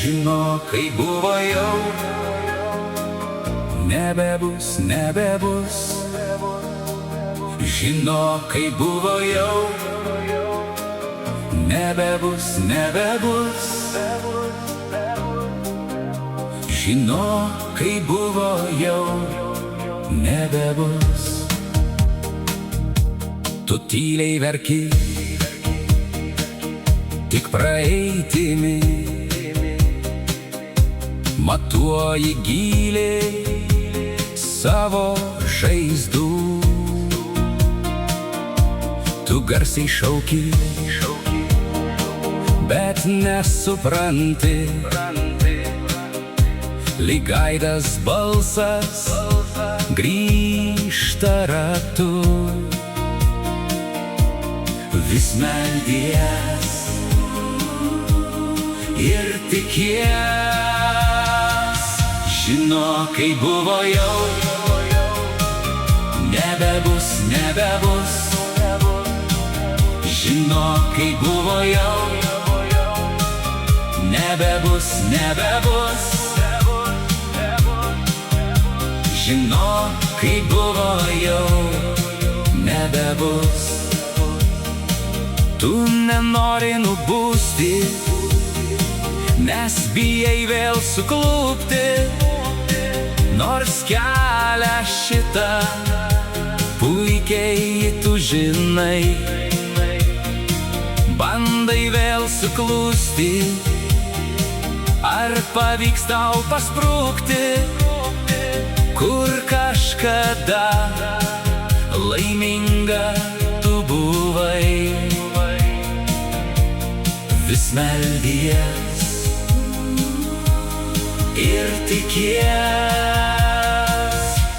Žinok, kai buvo jau, nebebus, nebebus. Žinok, kai buvo jau, nebebus, nebebus. Žinok, kai buvo jau, nebebus. Tu tyliai verki, tik praeitimi, matuoji giliai savo žaizdų. Tu garsiai šauki, bet nesupranti, lyg aidas balsas grįžta ratu. Vis meldies ir tikies. Žinok, kai buvo jau, nebebus, nebebus. Žinok, kai buvo jau, nebebus, nebebus. Žinok, kai buvo jau, nebebus. Tu nenori nubusti, nes bijai vėl suklupti, nors kelią šitą puikiai tu žinai. Bandai vėl suklusti, ar pavyks tau pasprukti, kur kažkada laiminga tu buvai. Vis meldies ir tikies.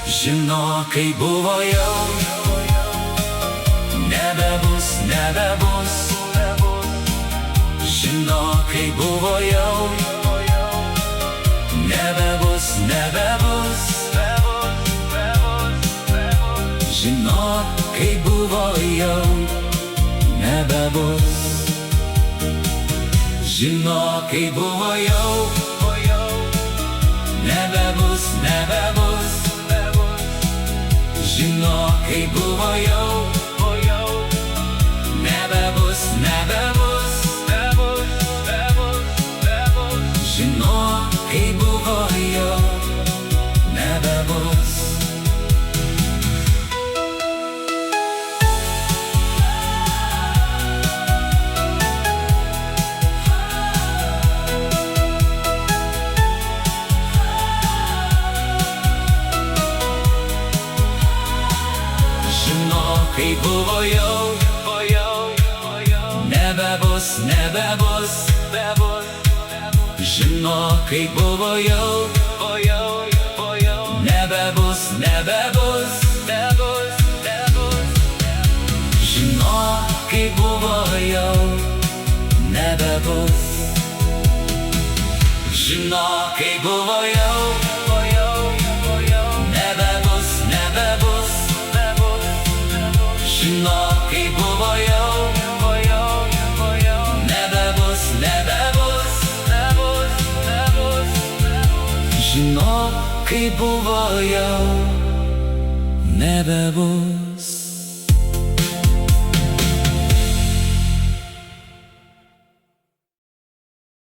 Žinok, kai buvo jau, nebebus, nebebus. Žinok, kai buvo jau, nebebus, nebebus. Žinok, kai buvo jau, nebebus. Žinok, kai buvo jau, nebebus, nebebus. Žinok, kai buvo jau, nebebus, nebebus. Žinok, kai buvo jau, nebebus. Kai buvo jau, nebebus, nebebus. Žinok, kai buvo jau, nebebus, nebebus. Žinok, kai buvo jau, nebebus. Žinok, kai buvo jau, nebebus, nebebus. Žinok, kai buvo jau, nebebus, nebebus. Žinok, kai buvo jau, nebebus.